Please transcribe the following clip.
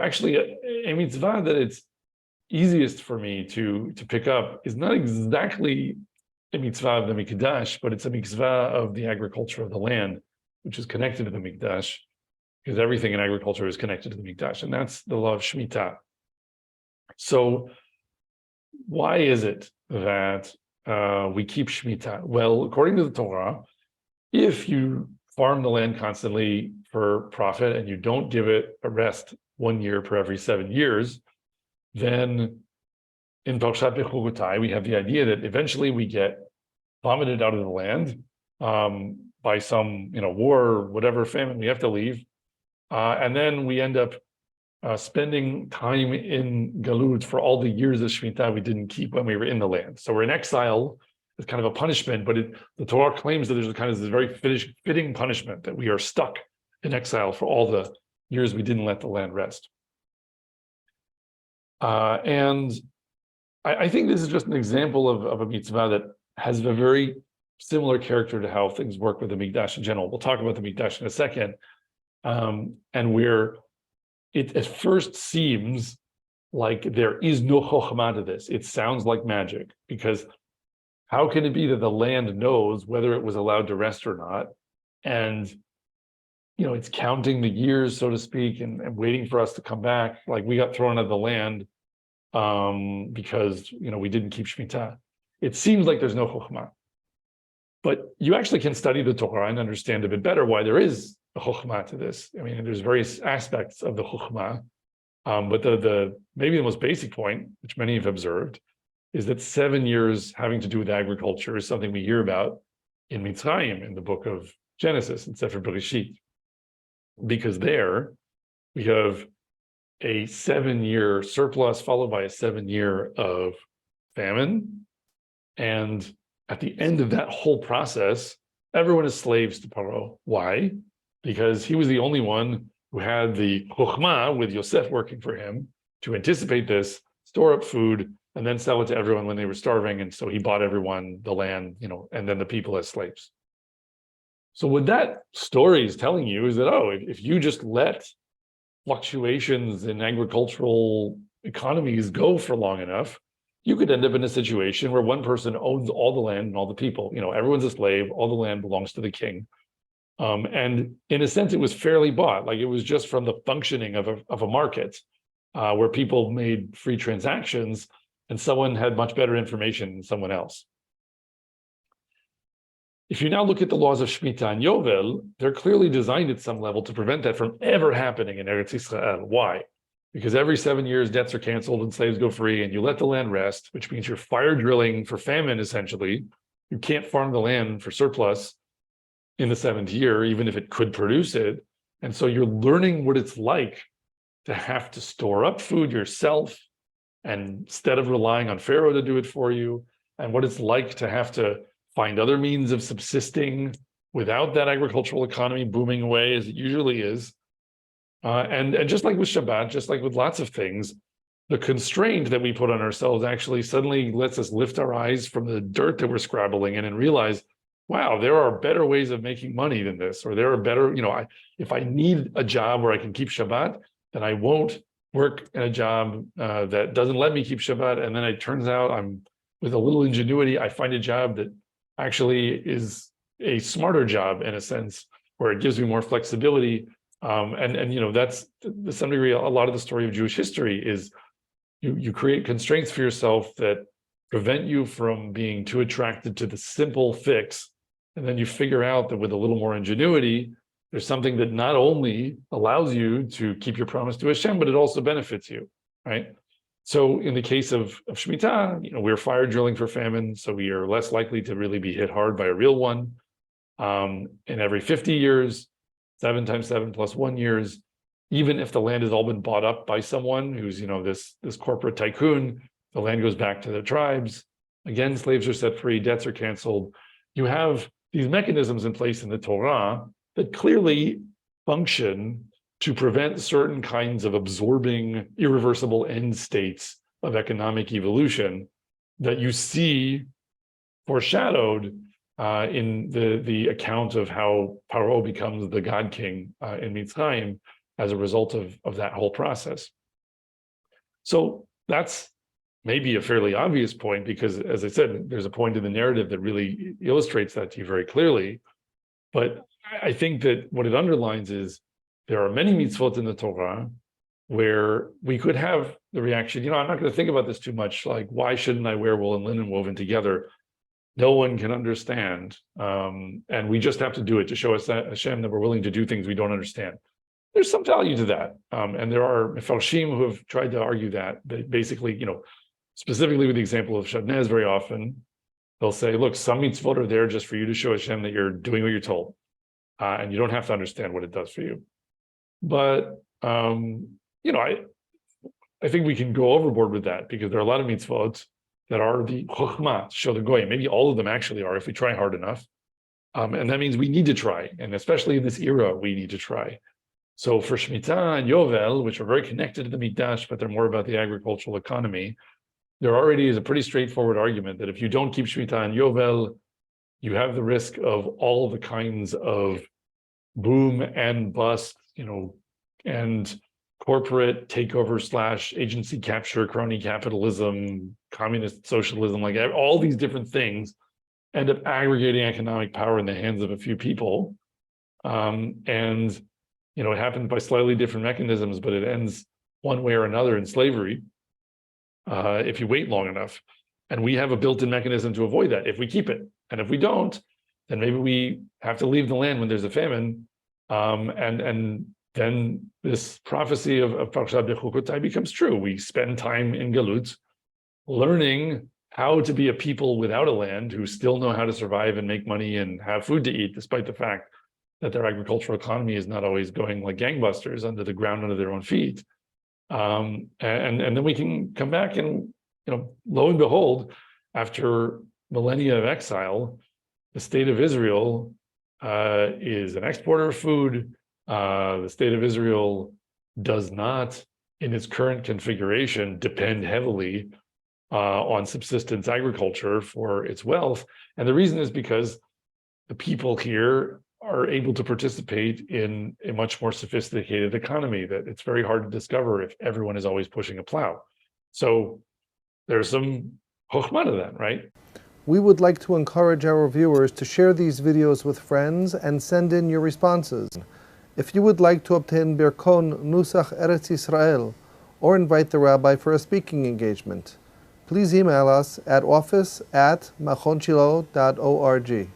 actually a mitzvah that it's easiest for me to pick up is not exactly a mitzvah of the mikdash, but it's a mitzvah of the agriculture of the land, which is connected to the mikdash, because everything in agriculture is connected to the mikdash, and that's the law of Shemitah. So why is it that we keep Shemitah? Well, according to the Torah, if you farm the land constantly for profit and you don't give it a rest 1 year per every 7 years, then in Parshat Bechukotai, we have the idea that eventually we get vomited out of the land by some, war, whatever famine, we have to leave. And then we end up spending time in Galut for all the years of Shemitah we didn't keep when we were in the land. So we're in exile. It's kind of a punishment, but the Torah claims that there's a kind of this very fitting punishment, that we are stuck in exile for all the years we didn't let the land rest. And I think this is just an example of a mitzvah that has a very similar character to how things work with the Mikdash in general. We'll talk about the Mikdash in a second. And where it at first seems like there is no chokhmah to this. It sounds like magic, because how can it be that the land knows whether it was allowed to rest or not? And, it's counting the years, so to speak, and waiting for us to come back. Like we got thrown out of the land because, we didn't keep Shemitah. It seems like there's no chokhmah. But you actually can study the Torah and understand a bit better why there is a chokhmah to this. I mean, there's various aspects of the chokhmah, but the maybe the most basic point, which many have observed, is that 7 years having to do with agriculture is something we hear about in Mitzrayim, in the book of Genesis, in Sefer Bereshit, because there we have a 7-year surplus followed by a 7-year of famine, and at the end of that whole process, everyone is slaves to Paro. Why? Because he was the only one who had the chokhmah, with Yosef working for him, to anticipate this, store up food, and then sell it to everyone when they were starving. And so he bought everyone the land, and then the people as slaves. So what that story is telling you is that, if you just let fluctuations in agricultural economies go for long enough, you could end up in a situation where one person owns all the land and all the people. Everyone's a slave, all the land belongs to the king. And in a sense, it was fairly bought. Like it was just from the functioning of a market where people made free transactions and someone had much better information than someone else. If you now look at the laws of Shemitah and Yovel, they're clearly designed at some level to prevent that from ever happening in Eretz Yisrael. Why? Because every 7 years, debts are canceled and slaves go free, and you let the land rest, which means you're fire drilling for famine, essentially. You can't farm the land for surplus in the 7th year, even if it could produce it. And so you're learning what it's like to have to store up food yourself, and instead of relying on Pharaoh to do it for you, and what it's like to have to find other means of subsisting without that agricultural economy booming away as it usually is. And just like with Shabbat, just like with lots of things, the constraint that we put on ourselves actually suddenly lets us lift our eyes from the dirt that we're scrabbling in and realize, wow, there are better ways of making money than this, or there are better, if I need a job where I can keep Shabbat, then I won't work in a job that doesn't let me keep Shabbat. And then it turns out with a little ingenuity, I find a job that actually is a smarter job in a sense, where it gives me more flexibility. And that's to some degree, a lot of the story of Jewish history is you create constraints for yourself that prevent you from being too attracted to the simple fix. And then you figure out that with a little more ingenuity, there's something that not only allows you to keep your promise to Hashem, but it also benefits you, right? So in the case of Shemitah, we're fire drilling for famine, so we are less likely to really be hit hard by a real one. In every 50 years, 7 times 7 plus 1 years, even if the land has all been bought up by someone who's, this corporate tycoon, the land goes back to the tribes. Again, slaves are set free, debts are canceled. You have these mechanisms in place in the Torah that clearly function to prevent certain kinds of absorbing, irreversible end states of economic evolution that you see foreshadowed in the account of how Paro becomes the God King in Mitzrayim, as a result of that whole process. So that's maybe a fairly obvious point, because as I said, there's a point in the narrative that really illustrates that to you very clearly. But I think that what it underlines is there are many mitzvot in the Torah where we could have the reaction, I'm not going to think about this too much, like, why shouldn't I wear wool and linen woven together? No one can understand. And we just have to do it to show us that Hashem, that we're willing to do things we don't understand. There's some value to that. And there are Mefarshim who have tried to argue that basically, specifically with the example of Shabnez, very often, they'll say, look, some mitzvot are there just for you to show Hashem that you're doing what you're told. And you don't have to understand what it does for you. But, I think we can go overboard with that, because there are a lot of mitzvot that are the chokhmah, show the goyim. Maybe all of them actually are, if we try hard enough. And that means we need to try. And especially in this era, we need to try. So for Shemitah and Yovel, which are very connected to the Mikdash, but they're more about the agricultural economy, there already is a pretty straightforward argument that if you don't keep Shemitah and Yovel, you have the risk of all the kinds of boom and bust, and corporate takeover / agency capture, crony capitalism, communist socialism, like all these different things end up aggregating economic power in the hands of a few people. It happens by slightly different mechanisms, but it ends one way or another in slavery if you wait long enough. And we have a built-in mechanism to avoid that if we keep it. And if we don't, then maybe we have to leave the land when there's a famine. And then this prophecy of Parshat Bechukotai becomes true. We spend time in Galut learning how to be a people without a land who still know how to survive and make money and have food to eat, despite the fact that their agricultural economy is not always going like gangbusters under the ground under their own feet. And then we can come back and, lo and behold, after millennia of exile, the state of Israel is an exporter of food. The state of Israel does not, in its current configuration, depend heavily on subsistence agriculture for its wealth. And the reason is because the people here are able to participate in a much more sophisticated economy that it's very hard to discover if everyone is always pushing a plow. So there's some chokhmah to that, right? We would like to encourage our viewers to share these videos with friends and send in your responses. If you would like to obtain Birkon Nusach Eretz Yisrael or invite the rabbi for a speaking engagement, please email us at office@machonshilo.org.